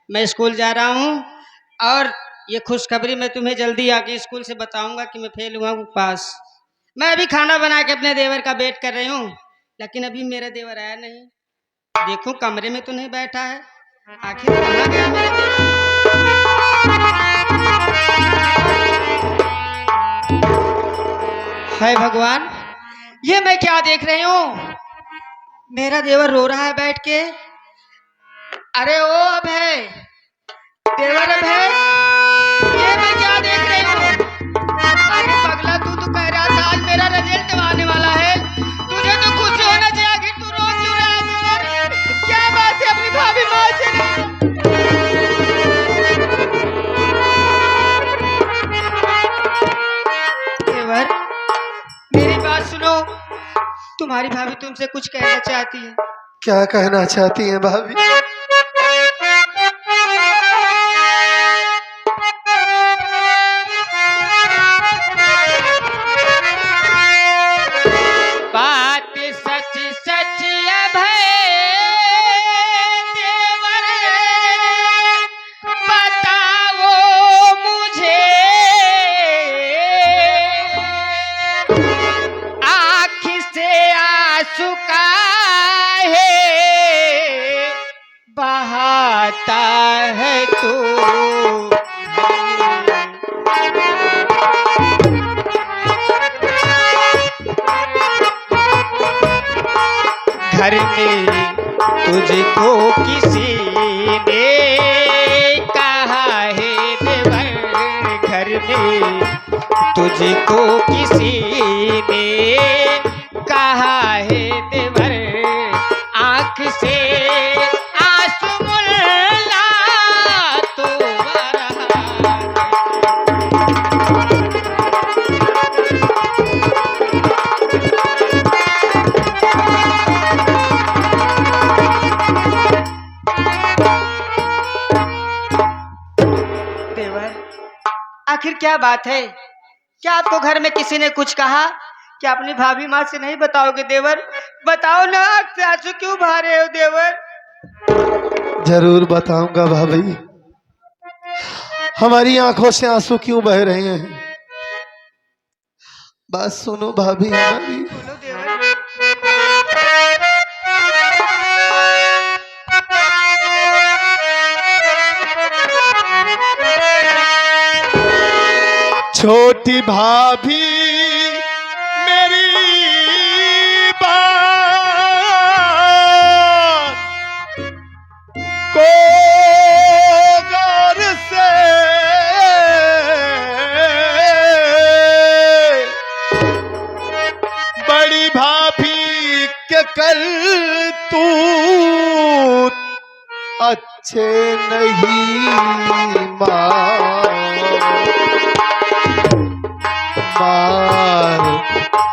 मैं स्कूल जा रहा हूँ और ये खुशखबरी मैं तुम्हें जल्दी आके स्कूल से बताऊंगा कि मैं फेल हुआ हूँ पास। मैं अभी खाना बना के अपने देवर का वेट कर रही हूँ, लेकिन अभी मेरा देवर आया नहीं। देखूं कमरे में तो नहीं बैठा है, आखिर कहाँ गया मेरा देवर। हाय भगवान, ये मैं क्या देख रही हूँ। मेरा देवर रो रहा है बैठ के। अरे ओ अभय, देवर अभय, ये मैं क्या देख रही हूँ। अरे पगला, तू तो कह रहा था आज मेरा रिजल्ट आने वाला है, तुझे तो खुशी होना चाहिए, आखिर तू रो क्यों रहा है देवर? क्या बात है, अपनी भाभी माँ से देवर मेरी बात सुनो, तुम्हारी भाभी तुमसे कुछ कहना चाहती है। क्या कहना चाहती है भाभी? बात सच सच अभय देवर, बताओ मुझे, आँख से आंसू काहे बहाता है तू। घर में तुझको किसी ने कहा है देवर, घर में तुझको किसी ने कहा है देवर, आँख से आंसू मुल्ला तो आखिर क्या बात है? क्या आपको घर में किसी ने कुछ कहा? क्या अपनी भाभी माँ से नहीं बताओगे देवर? बताओ ना, आंसू क्यों बहा रहे हो देवर? जरूर बताऊंगा भाभी, हमारी आंखों से आंसू क्यों बह रहे हैं। बात सुनो भाभी हमारी। बोलो देवर। छोटी भाभी मेरी बात को गौर से बड़ी भाभी के कल तू अच्छे नहीं मार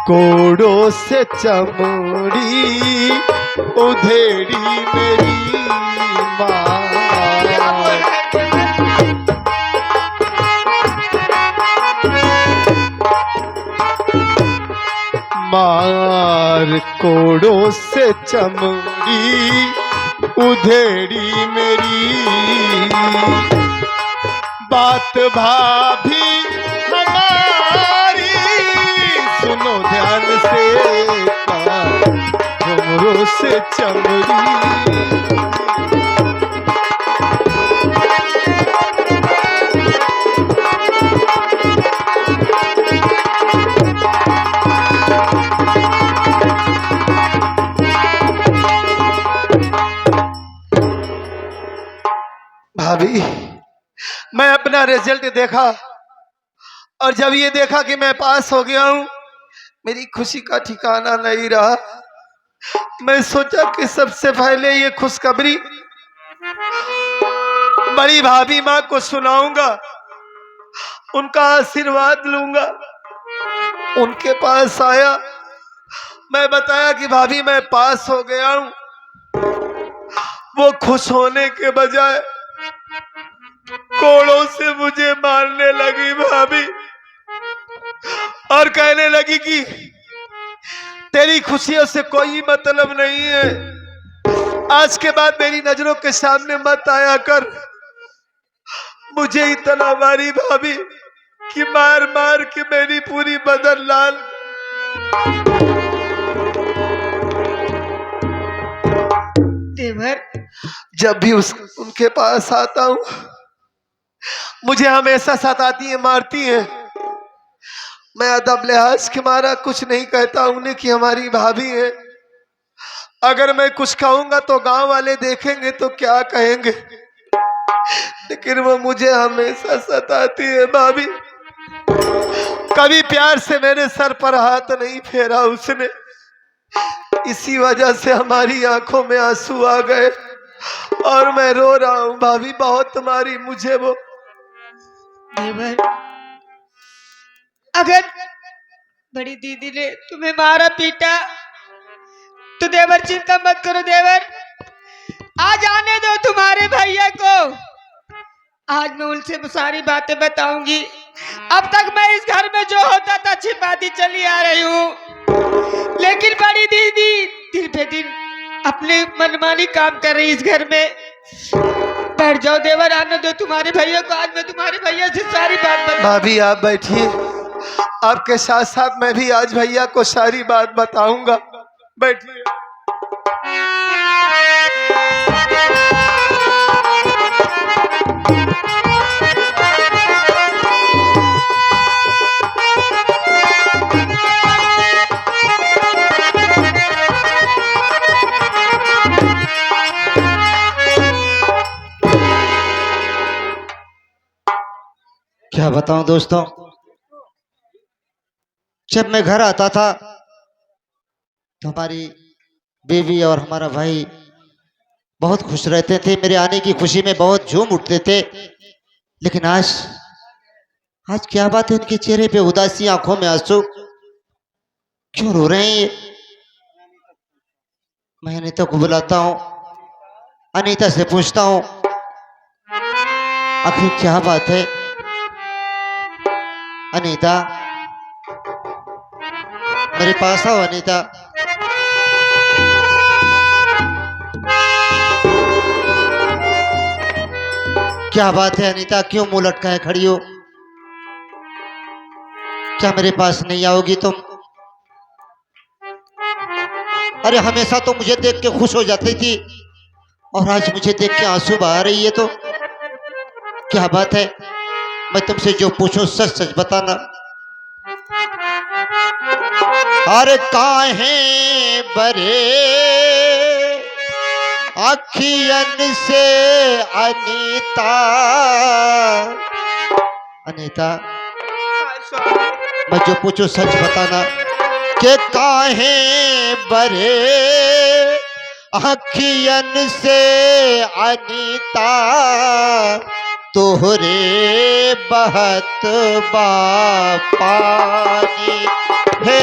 कोड़ों से चमड़ी उधेड़ी मेरी मार कोड़ों से चमड़ी उधेड़ी मेरी। बात भाभी हमारी सुनो ध्यान से, झुमरों से चमड़ी। भाभी मैं अपना रिजल्ट देखा और जब ये देखा कि मैं पास हो गया हूं, मेरी खुशी का ठिकाना नहीं रहा। मैं सोचा कि सबसे पहले ये खुशखबरी बड़ी भाभी माँ को सुनाऊंगा, उनका आशीर्वाद लूंगा। उनके पास आया, मैं बताया कि भाभी मैं पास हो गया हूं। वो खुश होने के बजाय कोड़ों से मुझे मारने लगी भाभी, और कहने लगी कि तेरी खुशियों से कोई मतलब नहीं है, आज के बाद मेरी नजरों के सामने मत आया कर। मुझे इतना मारी भाभी कि मार मार के मेरी पूरी बदन लाल। देवर, जब भी उनके पास आता हूँ मुझे हमेशा सताती है, मारती है। मैं अदब लिहाज के मारा कुछ नहीं कहता उन्हें कि हमारी भाभी है। अगर मैं कुछ कहूंगा तो गांव वाले देखेंगे तो क्या कहेंगे, लेकिन वो मुझे हमेशा सताती है भाभी। कभी प्यार से मेरे सर पर हाथ नहीं फेरा उसने, इसी वजह से हमारी आंखों में आंसू आ गए और मैं रो रहा हूँ भाभी। बहुत मारी मुझे वो। देवर, अगर बड़ी दीदी ने तुम्हें मारा पीटा तो देवर चिंता मत करो। देवर, आज आने दो तुम्हारे भैया को, आज मैं उनसे सारी बातें बताऊंगी। अब तक मैं इस घर में जो होता था छिपाती चली आ रही हूँ, लेकिन बड़ी दीदी दिन पे दिन अपने मनमानी काम कर रही इस घर में। बैठ जाओ देवर, आने दो तुम्हारे भैया को, आज मैं तुम्हारे भैया से सारी बात बता। भाभी आप बैठिए, आपके साथ साथ मैं भी आज भैया को सारी बात बताऊंगा। बैठिए। क्या बताऊं दोस्तों, जब मैं घर आता था तो हमारी बीवी और हमारा भाई बहुत खुश रहते थे, मेरे आने की खुशी में बहुत झूम उठते थे। लेकिन आज क्या बात है, इनके चेहरे पे उदासी, आंखों में आंसू, क्यों रो रहे हैं ये? मैं अनीता को बुलाता हूँ, अनीता से पूछता हूँ आखिर क्या बात है। अनीता, मेरे पास आओ अनीता। क्या बात है अनीता, क्यों मुंह लटकाए खड़ी हो? क्या मेरे पास नहीं आओगी तुम? अरे हमेशा तो मुझे देख के खुश हो जाती थी और आज मुझे देख के आंसू बहा रही है, तो क्या बात है? मैं तुमसे जो पूछूं सच सच बताना। अरे काहे बरे अखियन से अनीता, अनीता मैं जो पूछूं सच बताना कि काहे बरे अखियन से अनीता, तोहरे बहत बा पानी है,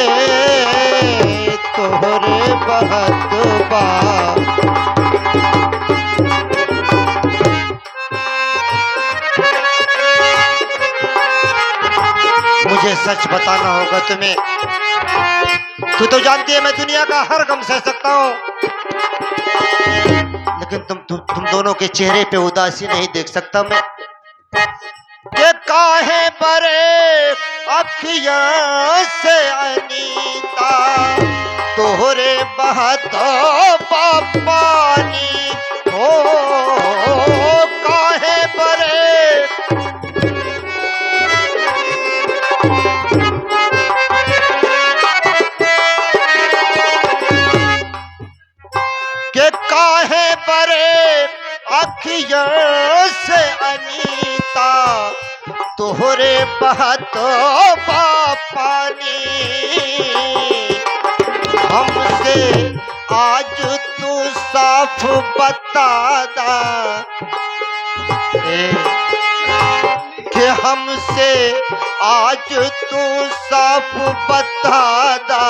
तोहरे बहत बा। मुझे सच बताना होगा तुम्हें। तू तो जानती है मैं दुनिया का हर गम सह सकता हूँ, लेकिन तुम दोनों के चेहरे पे उदासी नहीं देख सकता मैं। के काहे बरे अखियां से अनीता, तोहरे बहत पानी हो, काहे बरे के काहे बरे अखियां से अनीता, तोहरे बहत पानी। हमसे आज तू साफ बता दा कि हमसे आज तू साफ बता दा,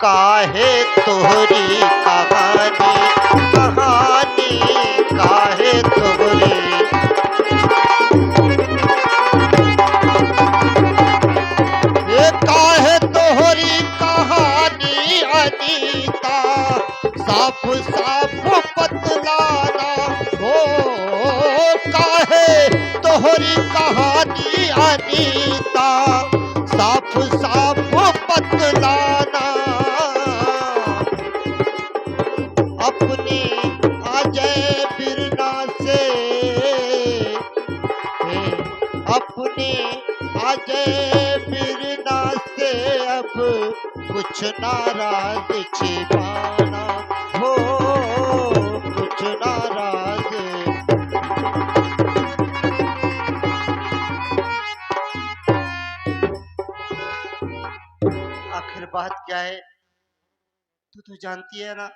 काहे तोहरी कहानी कहानी, काहे तोहरी ये काहे तोहरी कहानी अनीता, साफ साफ बतलाना हो, काहे तोहरी कहानी अनीता साफ साफ बतलाना, अपने अजय बिरना से, अपने अजय बिरना से अब कुछ नाराज छिपाना हो, कुछ नाराज। आखिर बात क्या है, तू तो जानती है ना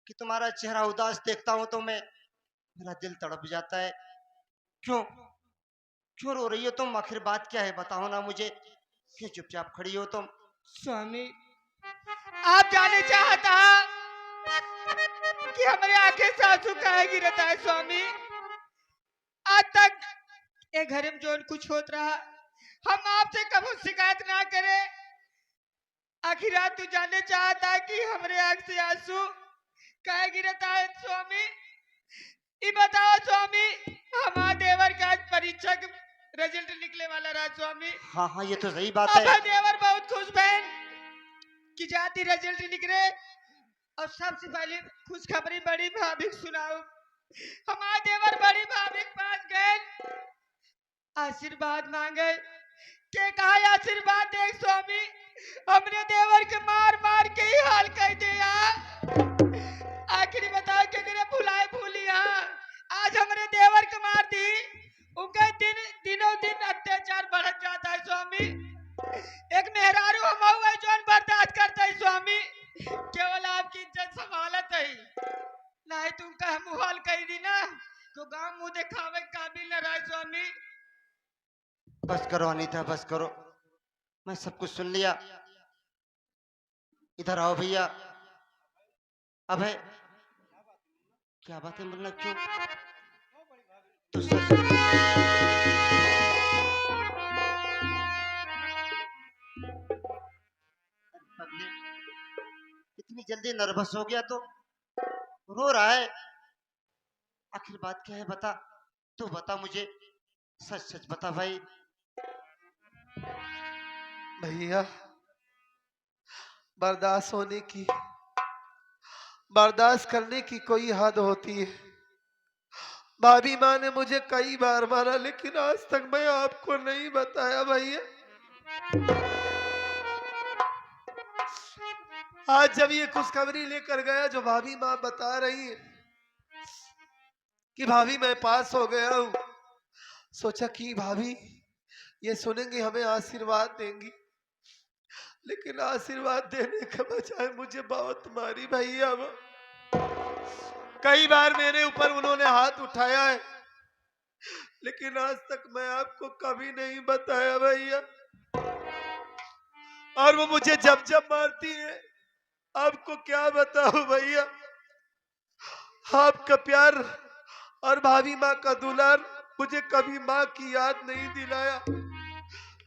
कि तुम्हारा चेहरा उदास देखता हूं तो मेरा दिल तड़प जाता है। क्यों क्यों रो रही हो तुम? आखिर बात क्या है, बताओ ना मुझे। क्यों चुपचाप खड़ी हो तुम? स्वामी, आप जाने चाहता कि हमारे आंखें से आंसू काहे गिरता है स्वामी? आज तक ये घर में जो कुछ होत रहा, हम आपसे कभी शिकायत ना करे। आखिर रात तू जानने चाहता है कि हमारे आंख से आंसू काहे गिरता है स्वामी? ये बताओ स्वामी, हमारे देवर का आज परीक्षा का रिजल्ट निकले वाला रहा स्वामी। हाँ हाँ, ये तो सही बात अब है। देवर बहुत खुश बहन कि जाती रिजल्ट निकले, और सबसे पहले खुशखबरी बड़ी भाभी को सुनाओ। हमारे देवर बड़ी भाभी के पास गए, आशीर्वाद मांगे। के कहा आशीर्वाद देख स्वामी, हमने देवर के मार मार के ही हाल कर दिया। आखिरी बताओ कि तेरे भुलाए भूलिया, आज हमारे देवर को मार दी। उनके दिनों दिन अत्याचार बढ़त जाता है स्वामी। एक मेहरारू हम हुए जो बर्दाश्त करता है स्वामी, केवल आपकी इज्जत संभालत है। नहीं तुमका हम मुहाल कही दी ना, तो गांव मुंह दिखावे के काबिल न रहे स्वामी। बस करो अनीता, बस करो, मैं सब कुछ सुन लिया। इधर आओ भैया। अब है क्या बात है, बोलना क्यों? तो इतनी जल्दी नर्वस हो गया तो रो रहा है? आखिर बात क्या है, बता तो, बता मुझे, सच सच बता भाई। भैया, बर्दाश्त करने की कोई हद होती है। भाभी माँ ने मुझे कई बार मारा, लेकिन आज तक मैं आपको नहीं बताया भैया। आज जब ये खुशखबरी लेकर गया, जो भाभी माँ बता रही है कि भाभी मैं पास हो गया हूँ, सोचा कि भाभी ये सुनेंगे, हमें आशीर्वाद देंगी। लेकिन आशीर्वाद देने के बजाय मुझे बहुत मारी भैया। वो कई बार मेरे ऊपर उन्होंने हाथ उठाया है, लेकिन आज तक मैं आपको कभी नहीं बताया भैया। और वो मुझे जब जब मारती है, आपको क्या बताऊं भैया। आपका प्यार और भाभी माँ का दुलार मुझे कभी माँ की याद नहीं दिलाया,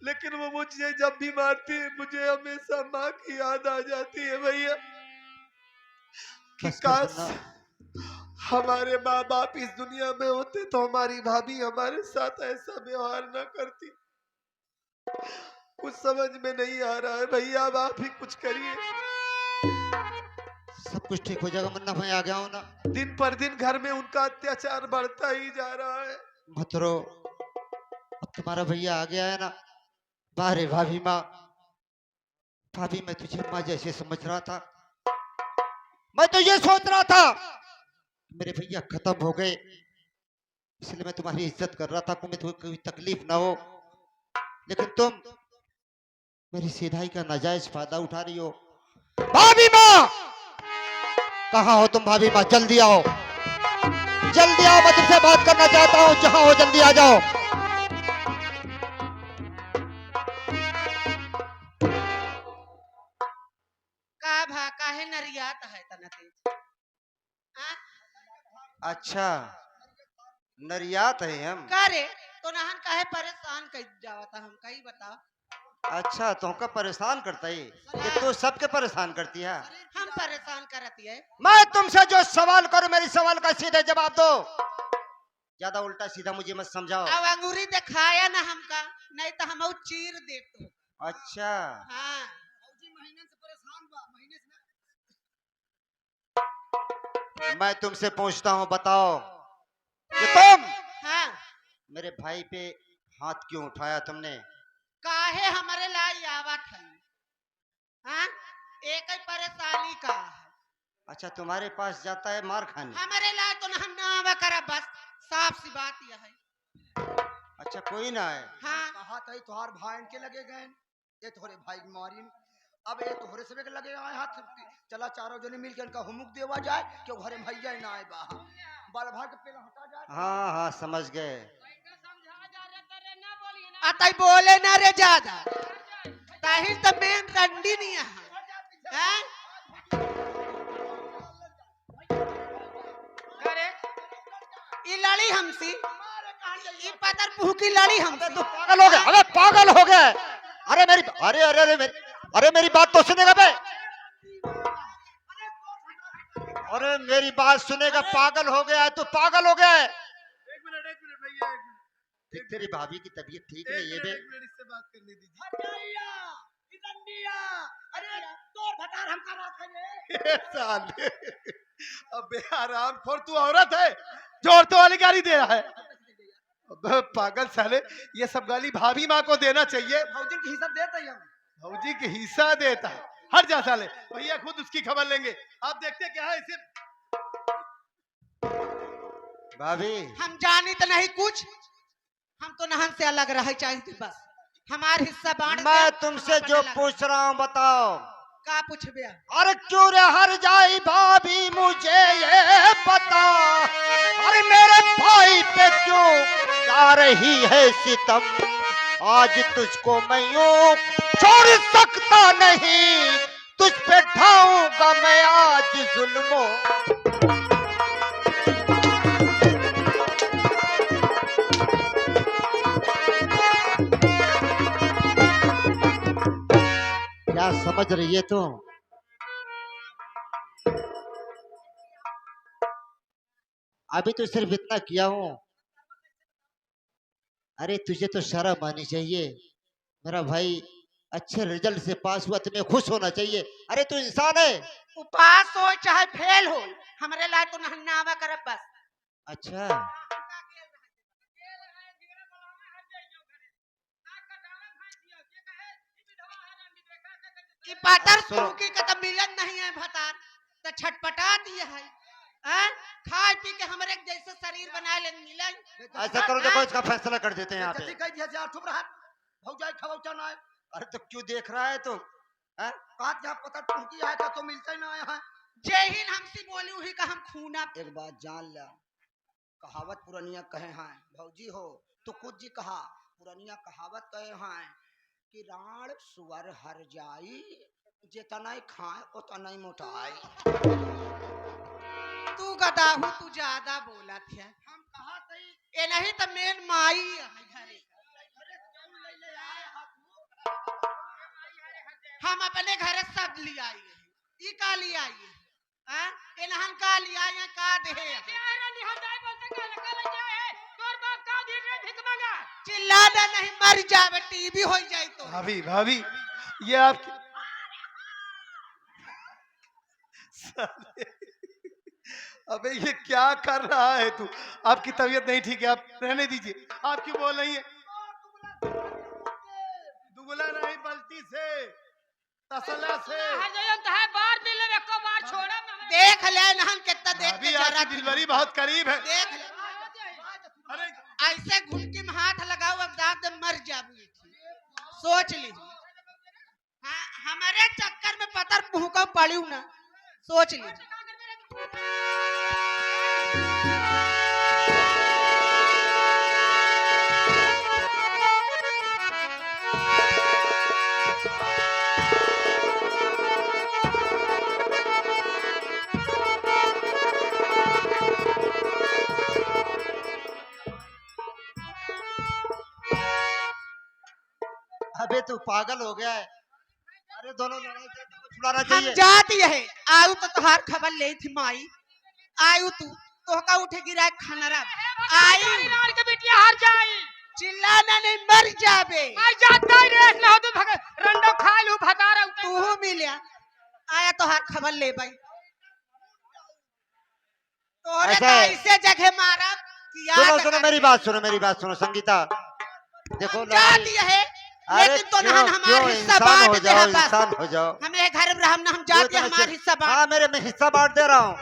लेकिन वो मुझे जब भी मारती है, मुझे हमेशा माँ की याद आ जाती है भैया। कि काश हमारे माँ बाप इस दुनिया में होते तो हमारी भाभी हमारे साथ ऐसा व्यवहार न करती। कुछ समझ में नहीं आ रहा है भैया, अब आप ही कुछ करिए। सब कुछ ठीक हो जाएगा, मुन्ना भाई आ गया हूं ना। दिन पर दिन घर में उनका अत्याचार बढ़ता ही जा रहा है। मत रो, अब तुम्हारा भैया आ गया है ना। बारे भाभी माँ, भाभी मैं तुझे माँ जैसे समझ रहा था। मैं तो ये सोच रहा था मेरे भैया खत्म हो गए, इसलिए मैं तुम्हारी इज्जत कर रहा था, तुम्हें कोई तकलीफ ना हो। लेकिन तुम मेरी सीधाई का नाजायज फायदा उठा रही हो। भाभी माँ, कहाँ हो तुम? भाभी माँ जल्दी आओ, जल्दी आओ, मैं तुमसे बात करना चाहता हूँ। जहाँ हो जल्दी आ जाओ। काहे नरियात है तना तेज? अच्छा, नरियात है हम? का रे, तो नहन काहे परेशान कर जावता, हम कहीं बताओ। अच्छा, तुमका परेशान करता है ये तो सबके परेशान करती है। हम परेशान करती है। मैं तुमसे जो सवाल करूं, मेरी सवाल का सीधे जवाब दो। ज्यादा उल्टा सीधा मुझे मत समझाओ। अब अंगूरी दिखाया ना हमका, नहीं तो हम चीर दे तो। अच्छा, हाँ महीने से परेशान बा, महीने से मैं तुमसे पूछता हूँ, बताओ कि तुम हाँ, मेरे भाई पे हाथ क्यों उठाया तुमने? काहे हमारे लाई आवत है? हाँ, एक ही परेशानी का है। अच्छा, तुम्हारे पास जाता है मार खाने? हमारे लाई तो ना आवा करा, बस साफ सी बात यह है। अच्छा, कोई ना है। हाँ, कहा था तुहार भाई के लगे गए, ये तोहरे भाई की मारी, अब ये तोहरे से के लगे आए हाथ। चला चारों जने मिलकर इनका हुमुक देवा जाए क्यों घरे भैया ना आए बा, बाल भाग के पहले हटा जाए। हाँ हाँ, समझ गए। अतई बोले ना रे ज्यादा, ताहिर तो मेन रंडी नहीं है। हैं? अरे ये लड़ी हमसी, ये पतर पुह की लड़ी हमसी। पागल हो गया, अबे पागल हो गया। अरे मेरी, अरे मेरी बात तो सुनेगा बे। अरे मेरी बात सुनेगा, पागल हो गया है, तू पागल हो गया है। एक मिनट भैया, एक मिनट। तेरी भाभी की तबीयत ठीक नहीं है बे। एक मिनट इससे बात करने दीजिए। अरे तोर भटार हम करा खाने साले, अबे आराम खोर, तू औरत है जो औरतों वाली गाली दे रहा है? अबे पागल साले, ये सब गाली भाभी माँ को देना चाहिए। भौजी की हिस्सा देता है, भौजी की हिस्सा देता है। हट जा साले, भैया खुद उसकी खबर लेंगे। आप देखते क्या है इसे। भाभी, हम जानी तो नहीं कुछ, हम तो नहन से अलग रहे चाहिए, बस हमार हिस्सा बांट मैं दे, तुमसे हम जो अपने लगे। पूछ रहा हूँ बताओ। का पूछबे? अरे क्यों रे हर जाई भाभी, मुझे ये बता। अरे मेरे भाई पे क्यों जा रही है सितम? आज तुझको मैं यूं छोड़ सकता नहीं, तुझ पे ढाऊंगा मैं आज जुल्मों। क्या समझ रही है तुम? अभी तो सिर्फ इतना किया हूं। अरे तुझे तो शर्म आनी चाहिए। मेरा भाई अच्छे रिजल्ट से पास हुआ, तुम्हें खुश होना चाहिए। अरे तू इंसान है। वो पास हो चाहे फेल हो, हमारे लाई तो नहन आवा करब बस। अच्छा, कि पातर सुनो। की का तो मिलन नहीं है भतार, तो छटपटा दिए है। हैं? खाए पी के हमारे जैसे शरीर बना ले मिलन। ऐसा करो, देखो इसका फैसला कर देते हैं यहाँ पे। कह दिया जा, चुप रहा, भौजाई खवौचा ना है। अरे तो क्यों देख रहा है तुम? हैं? कहा क्या पता टूटी आया था तो मिलता ही ना आया है। जय हिंद हमसी बोली हुई का हम खूना। एक बात जान ला, कहावत पुरानिया कहे हैं, भौजी हो तो खुद जी कहा, पुरानिया कहावत कहे हैं कि राण सुअर हर जाई, जितना ही खाए उतना ही मोटाई। तू गदाहू, तू ज्यादा बोला थे। हम कहा थे ये नहीं तो मेन माई है घरे। हम अपने घर सब लिया आई है। ई का लिया आई है? हैं? इन्हन का लिया है का दे? चिल्ला दे नहीं मर जावे, टीबी हो जाए तो। भाभी भाभी, ये आपकी साले, अबे ये क्या कर रहा है तू? आपकी तबीयत नहीं ठीक है, आप रहने दीजिए। आप क्यों बोल रही है? दुगला नहीं, बल्टी से, तसला से। देख ले नहन कितना देख अभी के आपकी जरा डिलीवरी बहुत करीब है। देख ले, अरे ऐसे घुटकी में हाथ लगाओ, अब दांत में मर जाबू। सोच ली। हाँ, हमारे चक्कर में पतर मुंह पड़ी ना, सोच ली। अबे तू पागल हो गया है। अरे दोनों लड़ाई करने को छुड़ाना हम चाहिए। जाती है, आयु तो तुहार खबर ले थी माई। आयु तू तोहका उठे गिरा खनरा, आई लाल के बिटिया हार जाई चिल्लाना नहीं मर जाबे आई जाता रेस में हो तू रंडो खा लू भगा रहा तू मिलिया आया तो हाथ खबर ले भाई तोरे ऐसा तो है। ऐसे जगह मारा कि याद सुनो सुनो कर मेरी बात सुनो, मेरी बात सुनो संगीता। देखो जा लड़ाई- दिया है अरे लेकिन तो क्यों नहन हमारा क्यों हिस्सा इंसान बांट हो दे जाओ, बस इंसान हो जाओ। हमें घर में हम क्यों जाते इतना हमारा चिड़- हिस्सा बांट हाँ मेरे मैं हिस्सा बांट दे रहा हूँ,